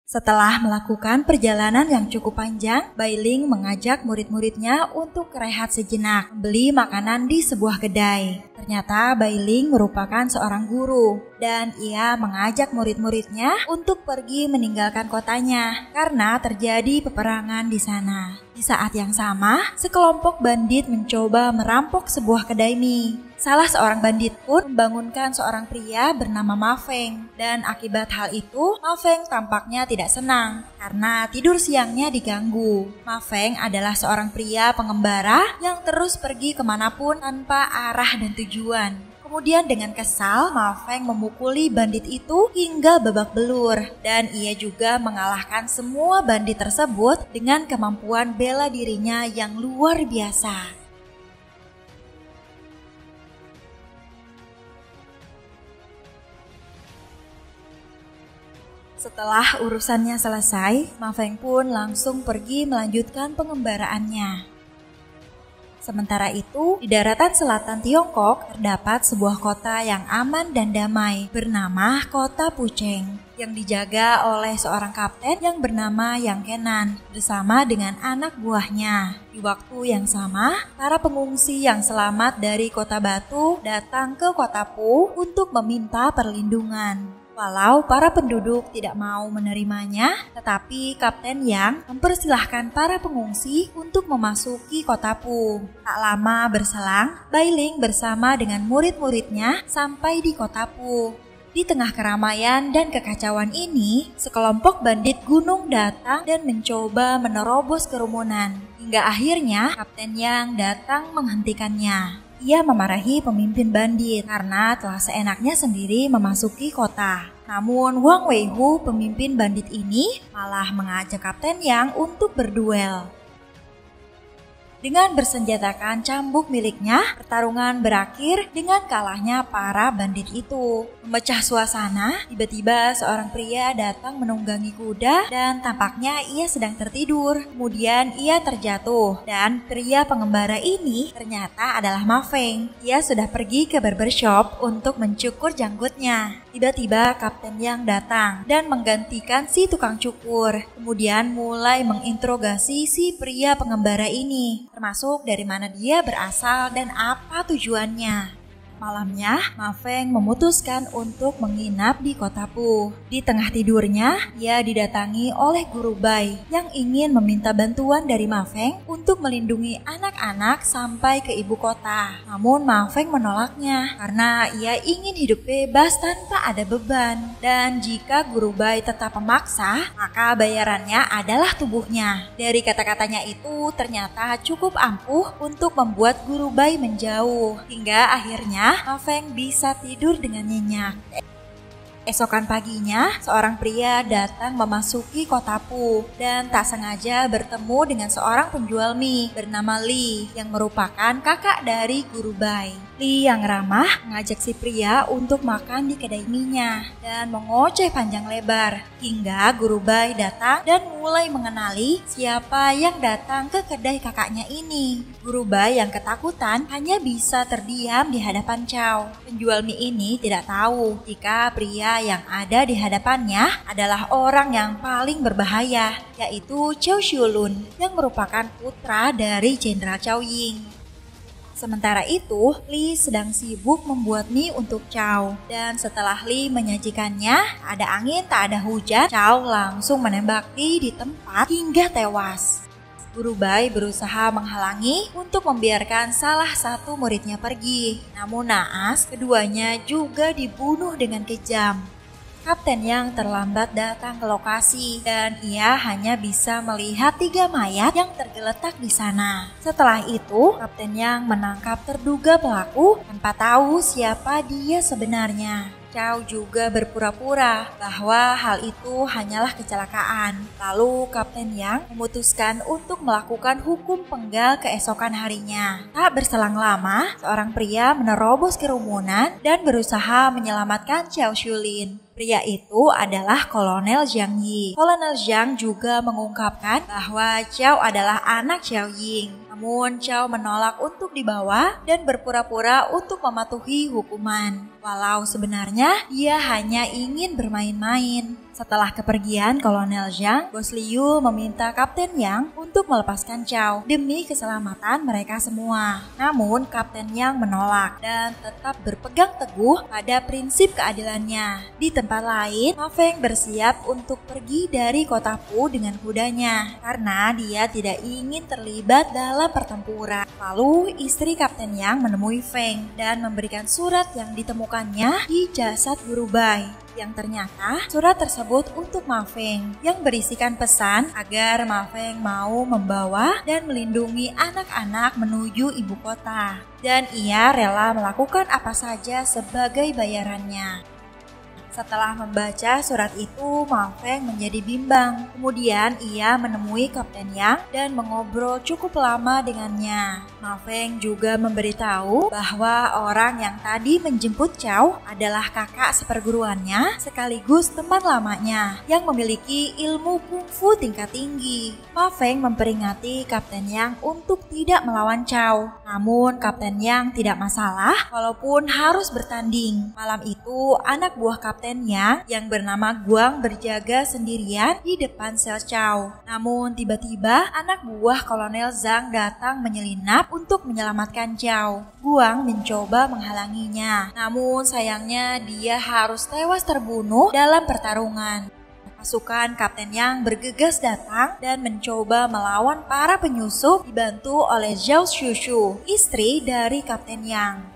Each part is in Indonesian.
Setelah melakukan perjalanan yang cukup panjang, Bai Ling mengajak murid-muridnya untuk rehat sejenak, membeli makanan di sebuah kedai. Ternyata Bai Ling merupakan seorang guru, dan ia mengajak murid-muridnya untuk pergi meninggalkan kotanya karena terjadi peperangan di sana. Di saat yang sama, sekelompok bandit mencoba merampok sebuah kedai mie. Salah seorang bandit pun membangunkan seorang pria bernama Ma Feng, dan akibat hal itu, Ma Feng tampaknya tidak senang karena tidur siangnya diganggu. Ma Feng adalah seorang pria pengembara yang terus pergi kemanapun tanpa arah dan tujuan. Kemudian dengan kesal, Ma Feng memukuli bandit itu hingga babak belur, dan ia juga mengalahkan semua bandit tersebut dengan kemampuan bela dirinya yang luar biasa. Setelah urusannya selesai, Ma Feng pun langsung pergi melanjutkan pengembaraannya. Sementara itu, di daratan selatan Tiongkok terdapat sebuah kota yang aman dan damai bernama Kota Pucheng yang dijaga oleh seorang kapten yang bernama Yang Kenan bersama dengan anak buahnya. Di waktu yang sama, para pengungsi yang selamat dari Kota Batu datang ke Kota Pu untuk meminta perlindungan. Walau para penduduk tidak mau menerimanya, tetapi Kapten Yang mempersilahkan para pengungsi untuk memasuki Kota Pu. Tak lama berselang, Bai Ling bersama dengan murid-muridnya sampai di Kota Pu. Di tengah keramaian dan kekacauan ini, sekelompok bandit gunung datang dan mencoba menerobos kerumunan. Hingga akhirnya Kapten Yang datang menghentikannya. Ia memarahi pemimpin bandit karena telah seenaknya sendiri memasuki kota. Namun Wang Weihu, pemimpin bandit ini, malah mengajak Kapten Yang untuk berduel. Dengan bersenjatakan cambuk miliknya, pertarungan berakhir dengan kalahnya para bandit itu. Memecah suasana, tiba-tiba seorang pria datang menunggangi kuda dan tampaknya ia sedang tertidur. Kemudian ia terjatuh dan pria pengembara ini ternyata adalah Ma Feng. Ia sudah pergi ke barbershop untuk mencukur janggutnya. Tiba-tiba Kapten Yang datang dan menggantikan si tukang cukur. Kemudian mulai menginterogasi si pria pengembara ini, termasuk dari mana dia berasal dan apa tujuannya. Malamnya, Ma Feng memutuskan untuk menginap di Kota Pu. Di tengah tidurnya, ia didatangi oleh guru Bai yang ingin meminta bantuan dari Ma Feng untuk melindungi anak-anak sampai ke ibu kota. Namun Ma Feng menolaknya karena ia ingin hidup bebas tanpa ada beban. Dan jika guru Bai tetap memaksa, maka bayarannya adalah tubuhnya. Dari kata-katanya itu ternyata cukup ampuh untuk membuat guru Bai menjauh. Hingga akhirnya Ma Feng bisa tidur dengan nyenyak. Esokan paginya, seorang pria datang memasuki Kota Pu dan tak sengaja bertemu dengan seorang penjual mie bernama Li yang merupakan kakak dari guru Bai. Li yang ramah mengajak si pria untuk makan di kedai mie-nya dan mengoceh panjang lebar hingga guru Bai datang dan mulai mengenali siapa yang datang ke kedai kakaknya ini. Guru Bai yang ketakutan hanya bisa terdiam di hadapan Chow. Penjual mie ini tidak tahu jika pria yang ada di hadapannya adalah orang yang paling berbahaya, yaitu Chow Shulun yang merupakan putra dari Jenderal Chow Ying. Sementara itu, Li sedang sibuk membuat mie untuk Chow. Dan setelah Li menyajikannya, ada angin tak ada hujan, Chow langsung menembak Li di tempat hingga tewas. Guru Bai berusaha menghalangi untuk membiarkan salah satu muridnya pergi. Namun naas, keduanya juga dibunuh dengan kejam. Kapten Yang terlambat datang ke lokasi dan ia hanya bisa melihat 3 mayat yang tergeletak di sana. Setelah itu, Kapten Yang menangkap terduga pelaku tanpa tahu siapa dia sebenarnya. Chow juga berpura-pura bahwa hal itu hanyalah kecelakaan. Lalu Kapten Yang memutuskan untuk melakukan hukum penggal keesokan harinya. Tak berselang lama, seorang pria menerobos kerumunan dan berusaha menyelamatkan Chow Shulin. Pria itu adalah Kolonel Zhang Yi. Kolonel Zhang juga mengungkapkan bahwa Chow adalah anak Chow Ying. Namun Chow menolak untuk dibawa dan berpura-pura untuk mematuhi hukuman. Walau sebenarnya dia hanya ingin bermain-main. Setelah kepergian Kolonel Zhang, Bos Liu meminta Kapten Yang untuk melepaskan Chow demi keselamatan mereka semua. Namun Kapten Yang menolak dan tetap berpegang teguh pada prinsip keadilannya. Di tempat lain, Ma Feng bersiap untuk pergi dari kota Pu dengan kudanya karena dia tidak ingin terlibat dalam pertempuran. Lalu istri Kapten Yang menemui Feng dan memberikan surat yang ditemukannya di jasad Guru Bai. Yang ternyata surat tersebut untuk Ma Feng yang berisikan pesan agar Ma Feng mau membawa dan melindungi anak-anak menuju ibu kota. Dan ia rela melakukan apa saja sebagai bayarannya. Setelah membaca surat itu, Ma Feng menjadi bimbang. Kemudian ia menemui Kapten Yang dan mengobrol cukup lama dengannya. Ma Feng juga memberitahu bahwa orang yang tadi menjemput Chow adalah kakak seperguruannya sekaligus teman lamanya yang memiliki ilmu kungfu tingkat tinggi. Ma Feng memperingati Kapten Yang untuk tidak melawan Chow. Namun Kapten Yang tidak masalah walaupun harus bertanding. Malam itu anak buah Kapten Yang yang bernama Guang berjaga sendirian di depan sel Chow. Namun tiba-tiba anak buah Kolonel Zhang datang menyelinap untuk menyelamatkan Chow. Guang mencoba menghalanginya, namun sayangnya dia harus tewas terbunuh dalam pertarungan. Pasukan Kapten Yang bergegas datang dan mencoba melawan para penyusup dibantu oleh Zhao Shushu, istri dari Kapten Yang.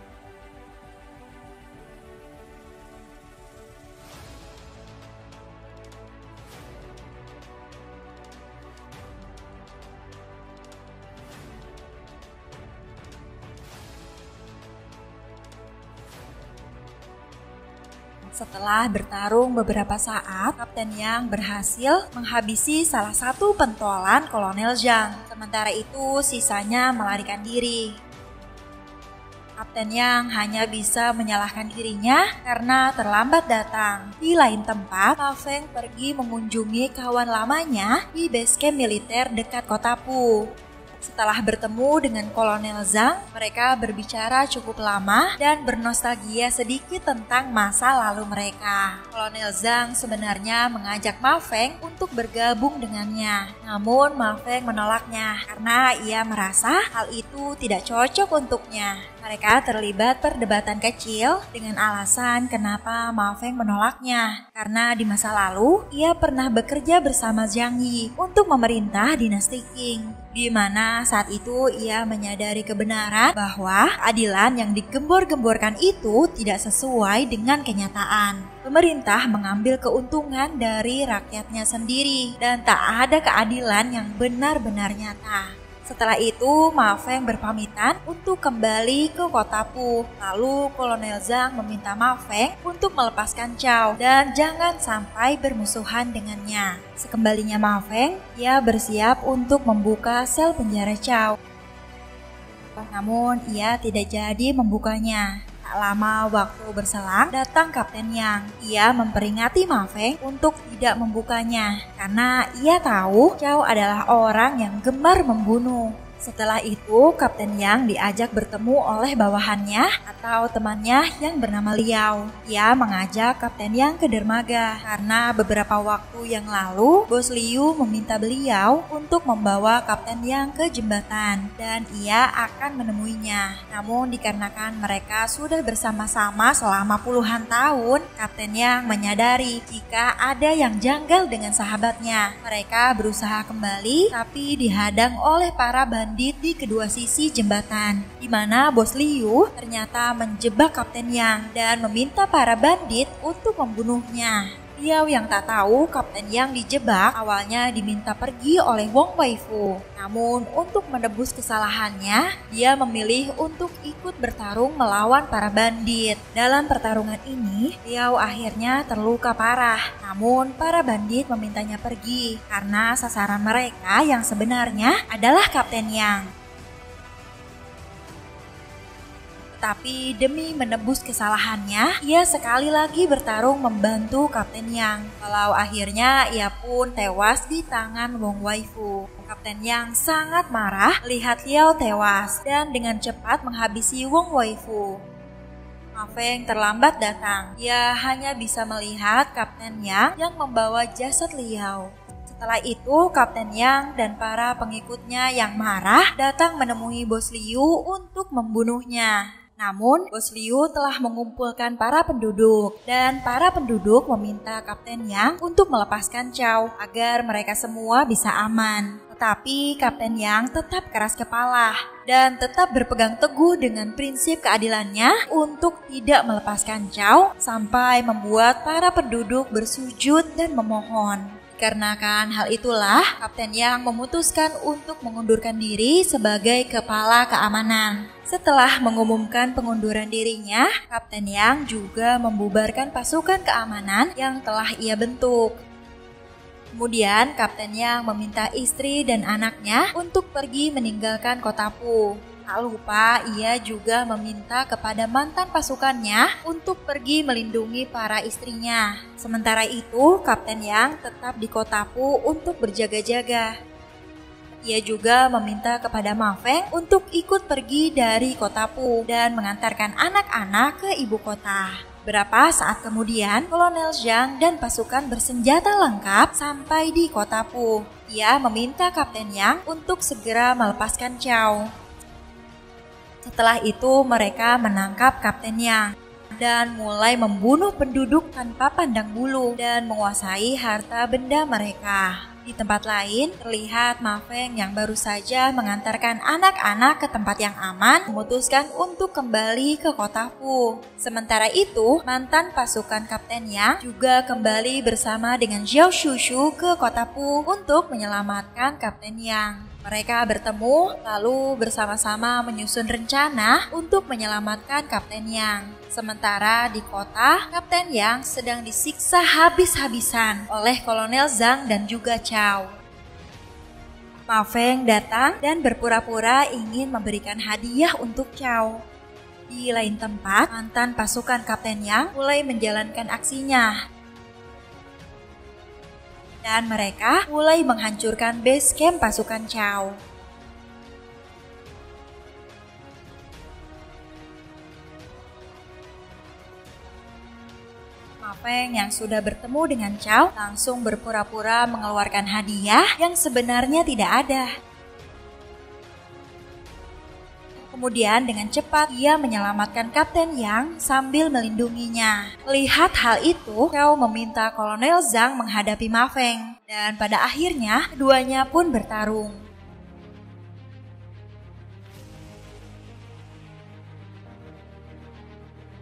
Setelah bertarung beberapa saat, Kapten Yang berhasil menghabisi salah satu pentolan Kolonel Zhang. Sementara itu, sisanya melarikan diri. Kapten Yang hanya bisa menyalahkan dirinya karena terlambat datang. Di lain tempat, Ma Feng pergi mengunjungi kawan lamanya di base camp militer dekat kota Pu. Setelah bertemu dengan Kolonel Zhang, mereka berbicara cukup lama dan bernostalgia sedikit tentang masa lalu mereka. Kolonel Zhang sebenarnya mengajak Ma Feng untuk bergabung dengannya. Namun Ma Feng menolaknya karena ia merasa hal itu tidak cocok untuknya. Mereka terlibat perdebatan kecil dengan alasan kenapa Ma Feng menolaknya. Karena di masa lalu, ia pernah bekerja bersama Zhang Yi untuk memerintah dinasti Qing. Di mana saat itu ia menyadari kebenaran bahwa keadilan yang digembor-gemborkan itu tidak sesuai dengan kenyataan. Pemerintah mengambil keuntungan dari rakyatnya sendiri dan tak ada keadilan yang benar-benar nyata. Setelah itu, Ma Feng berpamitan untuk kembali ke kota Pu. Lalu Kolonel Zhang meminta Ma Feng untuk melepaskan Chow dan jangan sampai bermusuhan dengannya. Sekembalinya Ma Feng, ia bersiap untuk membuka sel penjara Chow. Namun ia tidak jadi membukanya. Tak lama waktu berselang, datang Kapten Yang. Ia memperingati Ma Feng untuk tidak membukanya karena ia tahu Chow adalah orang yang gemar membunuh. Setelah itu, Kapten Yang diajak bertemu oleh bawahannya atau temannya yang bernama Liao. Ia mengajak Kapten Yang ke dermaga karena beberapa waktu yang lalu Bos Liu meminta beliau untuk membawa Kapten Yang ke jembatan dan ia akan menemuinya. Namun dikarenakan mereka sudah bersama-sama selama puluhan tahun, Kapten Yang menyadari jika ada yang janggal dengan sahabatnya. Mereka berusaha kembali tapi dihadang oleh para bandit di kedua sisi jembatan, di mana Bos Liu ternyata menjebak Kapten Yang dan meminta para bandit untuk membunuhnya. Liao yang tak tahu Kapten Yang dijebak awalnya diminta pergi oleh Wong Waifu. Namun untuk menebus kesalahannya, dia memilih untuk ikut bertarung melawan para bandit. Dalam pertarungan ini, Liao akhirnya terluka parah. Namun para bandit memintanya pergi karena sasaran mereka yang sebenarnya adalah Kapten Yang. Tapi demi menebus kesalahannya, ia sekali lagi bertarung membantu Kapten Yang. Walau akhirnya ia pun tewas di tangan Wong Waifu. Kapten Yang sangat marah lihat Liao tewas dan dengan cepat menghabisi Wong Waifu. Ma Feng terlambat datang. Dia hanya bisa melihat Kapten Yang yang membawa jasad Liao. Setelah itu, Kapten Yang dan para pengikutnya yang marah datang menemui Bos Liu untuk membunuhnya. Namun, Bos Liu telah mengumpulkan para penduduk, dan para penduduk meminta Kapten Yang untuk melepaskan Chow agar mereka semua bisa aman. Tetapi Kapten Yang tetap keras kepala dan tetap berpegang teguh dengan prinsip keadilannya untuk tidak melepaskan Chow sampai membuat para penduduk bersujud dan memohon. Dikarenakan hal itulah, Kapten Yang memutuskan untuk mengundurkan diri sebagai kepala keamanan. Setelah mengumumkan pengunduran dirinya, Kapten Yang juga membubarkan pasukan keamanan yang telah ia bentuk. Kemudian, Kapten Yang meminta istri dan anaknya untuk pergi meninggalkan kota Pu. Tak lupa, ia juga meminta kepada mantan pasukannya untuk pergi melindungi para istrinya. Sementara itu, Kapten Yang tetap di kota Pu untuk berjaga-jaga. Ia juga meminta kepada Ma Feng untuk ikut pergi dari kota Pu dan mengantarkan anak-anak ke ibu kota. Beberapa saat kemudian, Kolonel Zhang dan pasukan bersenjata lengkap sampai di kota Pu. Ia meminta Kapten Yang untuk segera melepaskan Chow. Setelah itu, mereka menangkap Kapten Yang dan mulai membunuh penduduk tanpa pandang bulu dan menguasai harta benda mereka. Di tempat lain, terlihat Ma Feng yang baru saja mengantarkan anak-anak ke tempat yang aman memutuskan untuk kembali ke kota Pu. Sementara itu, mantan pasukan Kapten Yang juga kembali bersama dengan Zhao Shushu ke kota Pu untuk menyelamatkan Kapten Yang. Mereka bertemu lalu bersama-sama menyusun rencana untuk menyelamatkan Kapten Yang. Sementara di kota, Kapten Yang sedang disiksa habis-habisan oleh Kolonel Zhang dan juga Chow. Ma Feng datang dan berpura-pura ingin memberikan hadiah untuk Chow. Di lain tempat, mantan pasukan Kapten Yang mulai menjalankan aksinya. Dan mereka mulai menghancurkan base camp pasukan Chow. Ma Feng yang sudah bertemu dengan Chow langsung berpura-pura mengeluarkan hadiah yang sebenarnya tidak ada. Kemudian dengan cepat ia menyelamatkan Kapten Yang sambil melindunginya. Melihat hal itu, Chow meminta Kolonel Zhang menghadapi Ma Feng. Dan pada akhirnya keduanya pun bertarung.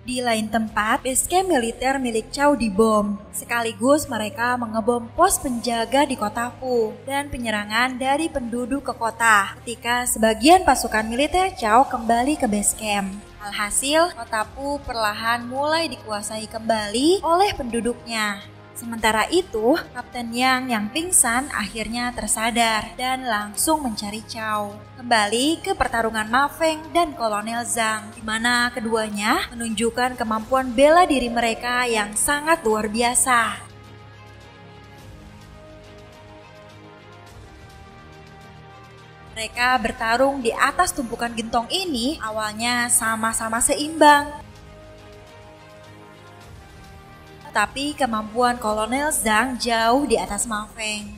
Di lain tempat, base camp militer milik Chow dibom. Sekaligus mereka mengebom pos penjaga di kota Pu dan penyerangan dari penduduk ke kota ketika sebagian pasukan militer Chow kembali ke base camp. Alhasil, kota Pu perlahan mulai dikuasai kembali oleh penduduknya. Sementara itu, Kapten Yang pingsan akhirnya tersadar dan langsung mencari Chow. Kembali ke pertarungan Ma Feng dan Kolonel Zhang, di mana keduanya menunjukkan kemampuan bela diri mereka yang sangat luar biasa. Mereka bertarung di atas tumpukan gentong ini awalnya sama-sama seimbang. Tapi kemampuan Kolonel Zhang jauh di atas Ma Feng.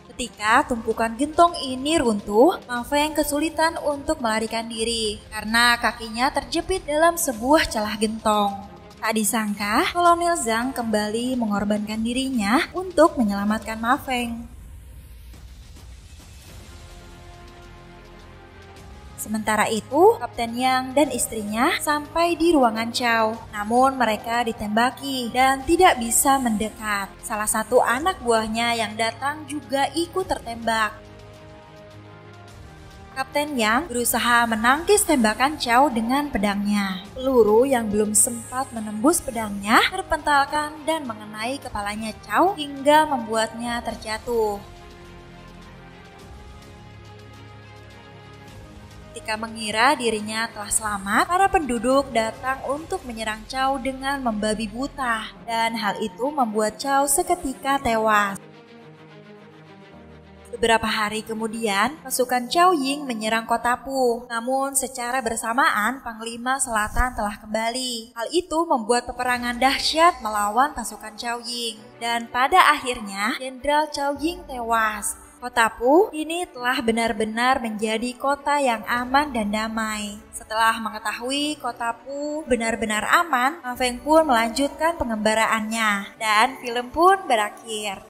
Ketika tumpukan gentong ini runtuh, Ma Feng kesulitan untuk melarikan diri karena kakinya terjepit dalam sebuah celah gentong. Tak disangka, Kolonel Zhang kembali mengorbankan dirinya untuk menyelamatkan Ma Feng. Sementara itu, Kapten Yang dan istrinya sampai di ruangan Chow. Namun mereka ditembaki dan tidak bisa mendekat. Salah satu anak buahnya yang datang juga ikut tertembak. Kapten Yang berusaha menangkis tembakan Chow dengan pedangnya. Peluru yang belum sempat menembus pedangnya terpentalkan dan mengenai kepalanya Chow hingga membuatnya terjatuh. Ketika mengira dirinya telah selamat, para penduduk datang untuk menyerang Chow dengan membabi buta, dan hal itu membuat Chow seketika tewas. Beberapa hari kemudian, pasukan Cao Ying menyerang kota Pu. Namun secara bersamaan, Panglima Selatan telah kembali. Hal itu membuat peperangan dahsyat melawan pasukan Cao Ying. Dan pada akhirnya, Jenderal Cao Ying tewas. Kota Pu ini telah benar-benar menjadi kota yang aman dan damai. Setelah mengetahui kota Pu benar-benar aman, Ma Feng pun melanjutkan pengembaraannya. Dan film pun berakhir.